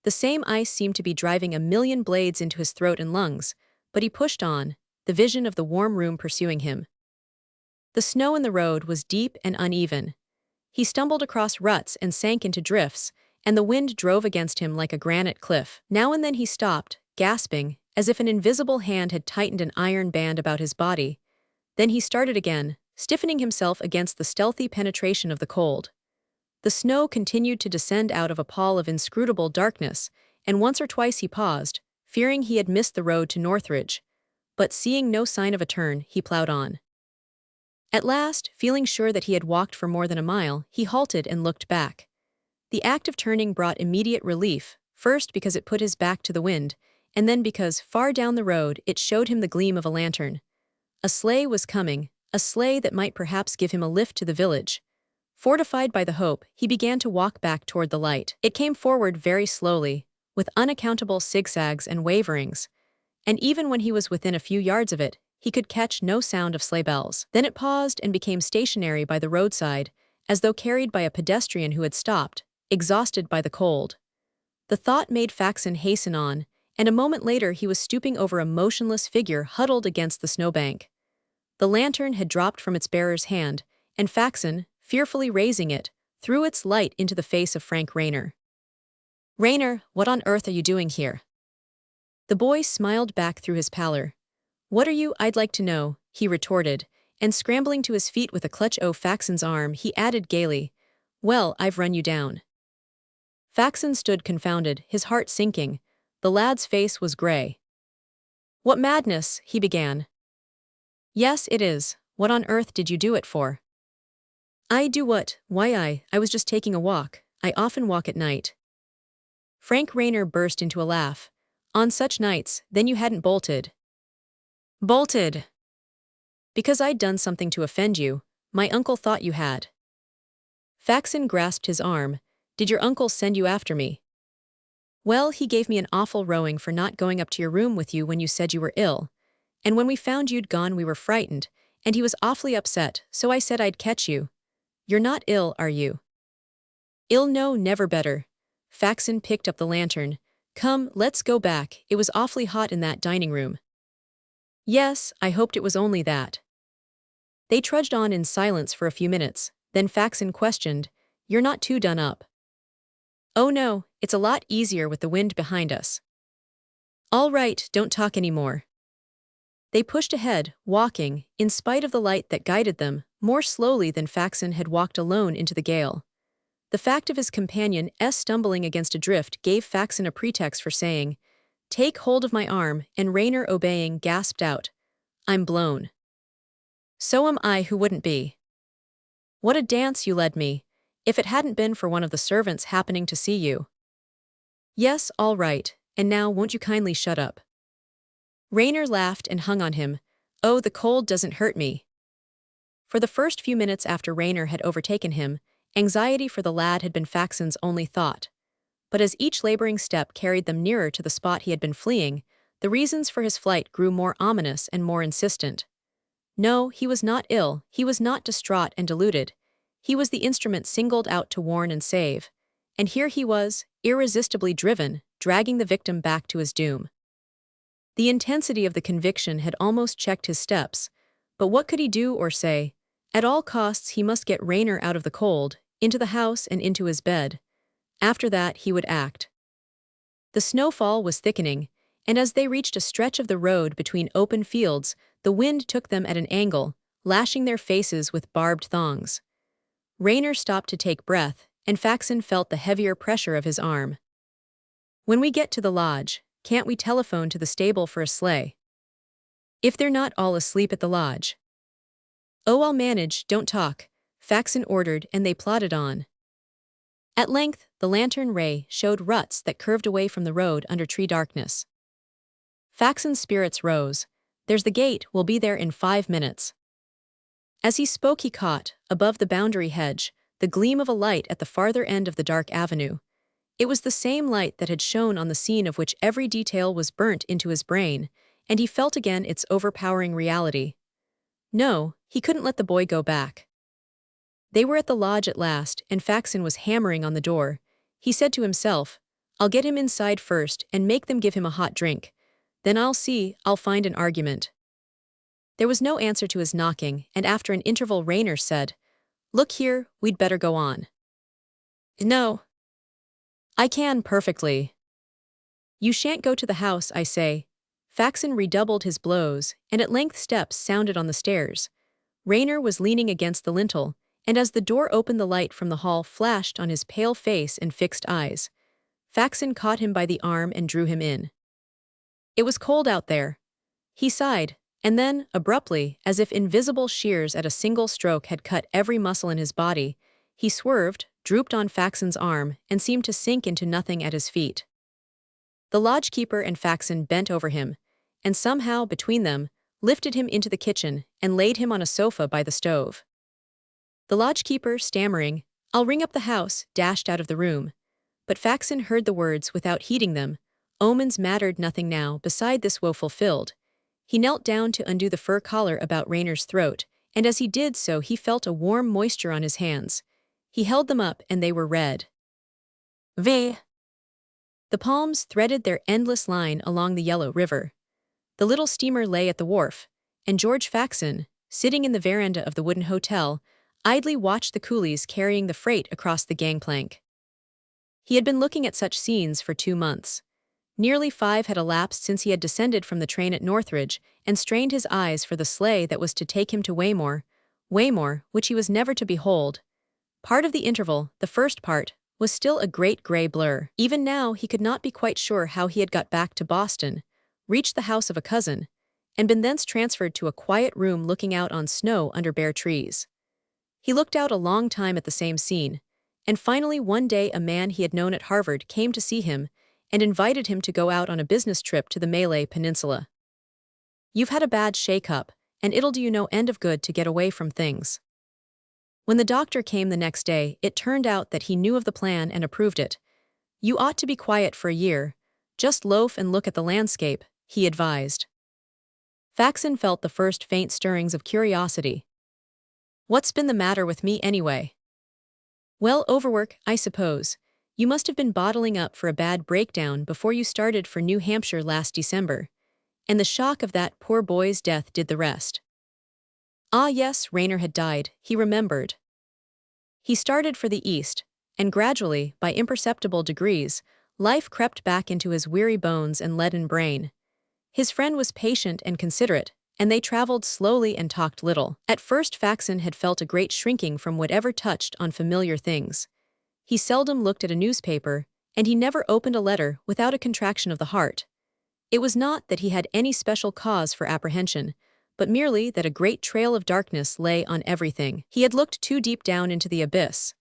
The same ice seemed to be driving a million blades into his throat and lungs, but he pushed on, the vision of the warm room pursuing him. The snow in the road was deep and uneven. He stumbled across ruts and sank into drifts, and the wind drove against him like a granite cliff. Now and then he stopped, gasping, as if an invisible hand had tightened an iron band about his body. Then he started again, stiffening himself against the stealthy penetration of the cold. The snow continued to descend out of a pall of inscrutable darkness, and once or twice he paused, fearing he had missed the road to Northridge. But seeing no sign of a turn, he plowed on. At last, feeling sure that he had walked for more than a mile, he halted and looked back. The act of turning brought immediate relief, first because it put his back to the wind, and then because, far down the road, it showed him the gleam of a lantern. A sleigh was coming, a sleigh that might perhaps give him a lift to the village. Fortified by the hope, he began to walk back toward the light. It came forward very slowly, with unaccountable zigzags and waverings, and even when he was within a few yards of it, he could catch no sound of sleigh bells. Then it paused and became stationary by the roadside, as though carried by a pedestrian who had stopped, exhausted by the cold. The thought made Faxon hasten on, and a moment later he was stooping over a motionless figure huddled against the snowbank. The lantern had dropped from its bearer's hand, and Faxon, fearfully raising it, threw its light into the face of Frank Rayner. "Rayner, what on earth are you doing here?" The boy smiled back through his pallor. "What are you, I'd like to know," he retorted, and scrambling to his feet with a clutch o' Faxon's arm, he added gaily, "Well, I've run you down." Faxon stood confounded, his heart sinking. The lad's face was gray. "What madness," he began. "Yes, it is. What on earth did you do it for?" "I do what? Why I was just taking a walk. I often walk at night." Frank Rayner burst into a laugh. "On such nights, then you hadn't bolted." "Bolted?" "Because I'd done something to offend you. My uncle thought you had." Faxon grasped his arm. "Did your uncle send you after me?" "Well, he gave me an awful rowing for not going up to your room with you when you said you were ill. And when we found you'd gone we were frightened, and he was awfully upset, so I said I'd catch you. You're not ill, are you?" "Ill, no, never better." Faxon picked up the lantern. "Come, let's go back, it was awfully hot in that dining room." "Yes, I hoped it was only that." They trudged on in silence for a few minutes, then Faxon questioned, "You're not too done up?" "Oh no, it's a lot easier with the wind behind us." "All right, don't talk any more." They pushed ahead, walking, in spite of the light that guided them, more slowly than Faxon had walked alone into the gale. The fact of his companion's stumbling against a drift gave Faxon a pretext for saying, "Take hold of my arm," and Rayner, obeying, gasped out, "I'm blown." "So am I, who wouldn't be." "What a dance you led me, if it hadn't been for one of the servants happening to see you." "Yes, all right, and now won't you kindly shut up?" Rayner laughed and hung on him. "Oh, the cold doesn't hurt me." For the first few minutes after Rayner had overtaken him, anxiety for the lad had been Faxon's only thought. But as each laboring step carried them nearer to the spot he had been fleeing, the reasons for his flight grew more ominous and more insistent. No, he was not ill, he was not distraught and deluded. He was the instrument singled out to warn and save. And here he was, irresistibly driven, dragging the victim back to his doom. The intensity of the conviction had almost checked his steps, but what could he do or say? At all costs he must get Rayner out of the cold, into the house and into his bed. After that he would act. The snowfall was thickening, and as they reached a stretch of the road between open fields, the wind took them at an angle, lashing their faces with barbed thongs. Rayner stopped to take breath, and Faxon felt the heavier pressure of his arm. "When we get to the lodge, can't we telephone to the stable for a sleigh? If they're not all asleep at the lodge." "Oh, I'll manage, don't talk," Faxon ordered, and they plodded on. At length, the lantern ray showed ruts that curved away from the road under tree darkness. Faxon's spirits rose. "There's the gate, we'll be there in 5 minutes." As he spoke he caught, above the boundary hedge, the gleam of a light at the farther end of the dark avenue. It was the same light that had shone on the scene of which every detail was burnt into his brain, and he felt again its overpowering reality. No, he couldn't let the boy go back. They were at the lodge at last, and Faxon was hammering on the door. He said to himself, "I'll get him inside first and make them give him a hot drink. Then I'll find an argument." There was no answer to his knocking, and after an interval Rayner said, "Look here, we'd better go on." "No. I can perfectly." "You shan't go to the house, I say." Faxon redoubled his blows, and at length steps sounded on the stairs. Rayner was leaning against the lintel, and as the door opened the light from the hall flashed on his pale face and fixed eyes. Faxon caught him by the arm and drew him in. It was cold out there. He sighed, and then, abruptly, as if invisible shears at a single stroke had cut every muscle in his body, he swerved, drooped on Faxon's arm, and seemed to sink into nothing at his feet. The lodgekeeper and Faxon bent over him, and somehow, between them, lifted him into the kitchen and laid him on a sofa by the stove. The lodgekeeper, stammering, "I'll ring up the house," dashed out of the room. But Faxon heard the words without heeding them. Omens mattered nothing now beside this woe fulfilled. He knelt down to undo the fur collar about Rayner's throat, and as he did so he felt a warm moisture on his hands. He held them up and they were red. V. The palms threaded their endless line along the yellow river. The little steamer lay at the wharf, and George Faxon, sitting in the veranda of the wooden hotel, idly watched the coolies carrying the freight across the gangplank. He had been looking at such scenes for 2 months. Nearly 5 had elapsed since he had descended from the train at Northridge and strained his eyes for the sleigh that was to take him to Waymore, which he was never to behold. Part of the interval, the first part, was still a great gray blur. Even now he could not be quite sure how he had got back to Boston, reached the house of a cousin, and been thence transferred to a quiet room looking out on snow under bare trees. He looked out a long time at the same scene, and finally one day a man he had known at Harvard came to see him and invited him to go out on a business trip to the Malay Peninsula. "You've had a bad shake-up, and it'll do you no end of good to get away from things." When the doctor came the next day, it turned out that he knew of the plan and approved it. "You ought to be quiet for a year. Just loaf and look at the landscape," he advised. Faxon felt the first faint stirrings of curiosity. "What's been the matter with me anyway?" "Well, overwork, I suppose. You must have been bottling up for a bad breakdown before you started for New Hampshire last December. And the shock of that poor boy's death did the rest." Ah yes, Rayner had died, he remembered. He started for the east, and gradually, by imperceptible degrees, life crept back into his weary bones and leaden brain. His friend was patient and considerate, and they traveled slowly and talked little. At first Faxon had felt a great shrinking from whatever touched on familiar things. He seldom looked at a newspaper, and he never opened a letter without a contraction of the heart. It was not that he had any special cause for apprehension, but merely that a great trail of darkness lay on everything. He had looked too deep down into the abyss.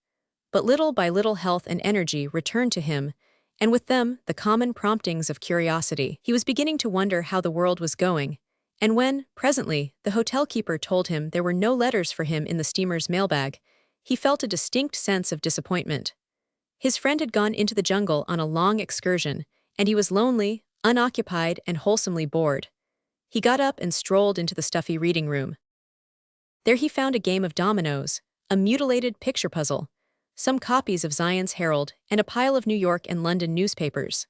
But little by little health and energy returned to him, and with them the common promptings of curiosity. He was beginning to wonder how the world was going, and when, presently, the hotel keeper told him there were no letters for him in the steamer's mailbag, he felt a distinct sense of disappointment. His friend had gone into the jungle on a long excursion, and he was lonely, unoccupied, and wholesomely bored. He got up and strolled into the stuffy reading room. There he found a game of dominoes, a mutilated picture puzzle, some copies of Zion's Herald, and a pile of New York and London newspapers.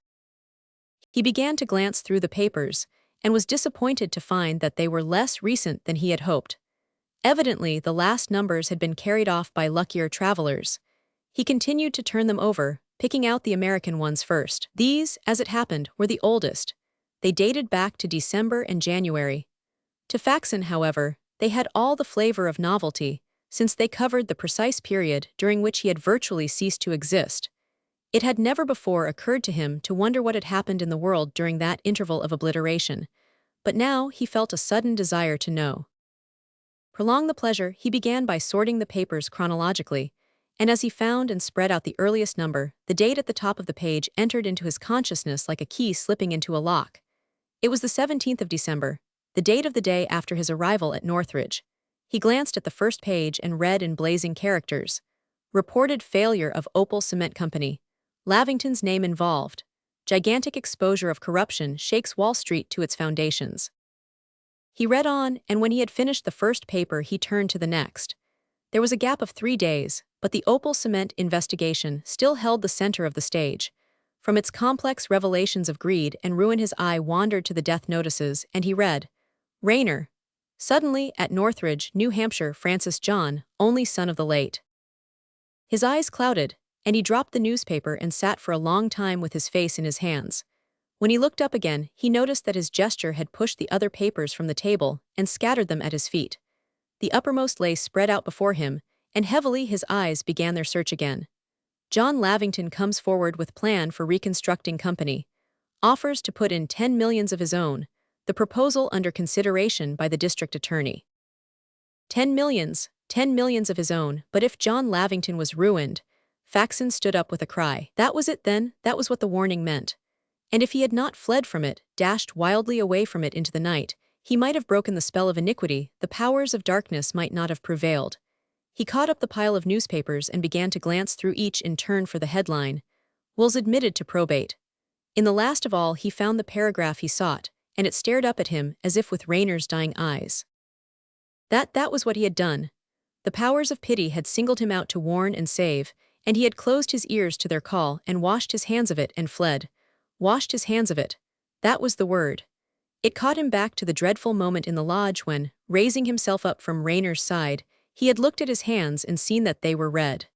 He began to glance through the papers, and was disappointed to find that they were less recent than he had hoped. Evidently, the last numbers had been carried off by luckier travelers. He continued to turn them over, picking out the American ones first. These, as it happened, were the oldest. They dated back to December and January. To Faxon, however, they had all the flavor of novelty, since they covered the precise period during which he had virtually ceased to exist. It had never before occurred to him to wonder what had happened in the world during that interval of obliteration, but now he felt a sudden desire to know. Prolong the pleasure, he began by sorting the papers chronologically, and as he found and spread out the earliest number, the date at the top of the page entered into his consciousness like a key slipping into a lock. It was the 17th of December, the date of the day after his arrival at Northridge. He glanced at the first page and read in blazing characters, "Reported failure of Opal Cement Company. Lavington's name involved. Gigantic exposure of corruption shakes Wall Street to its foundations." He read on, and when he had finished the first paper he turned to the next. There was a gap of 3 days, but the opal cement investigation still held the center of the stage. From its complex revelations of greed and ruin his eye wandered to the death notices, and he read, Rayner. Suddenly, at Northridge, New Hampshire, Francis John, only son of the late. His eyes clouded, and he dropped the newspaper and sat for a long time with his face in his hands. When he looked up again, he noticed that his gesture had pushed the other papers from the table and scattered them at his feet. The uppermost lay spread out before him, and heavily his eyes began their search again. John Lavington comes forward with plan for reconstructing company. Offers to put in 10 millions of his own, the proposal under consideration by the district attorney. 10 millions of his own, but if John Lavington was ruined, Faxon stood up with a cry. That was it then, that was what the warning meant. And if he had not fled from it, dashed wildly away from it into the night, he might have broken the spell of iniquity, the powers of darkness might not have prevailed. He caught up the pile of newspapers and began to glance through each in turn for the headline, Wills admitted to probate. In the last of all he found the paragraph he sought, and it stared up at him as if with Rayner's dying eyes. That was what he had done. The powers of pity had singled him out to warn and save, and he had closed his ears to their call and washed his hands of it and fled. Washed his hands of it. That was the word. It caught him back to the dreadful moment in the lodge when, raising himself up from Rayner's side, he had looked at his hands and seen that they were red.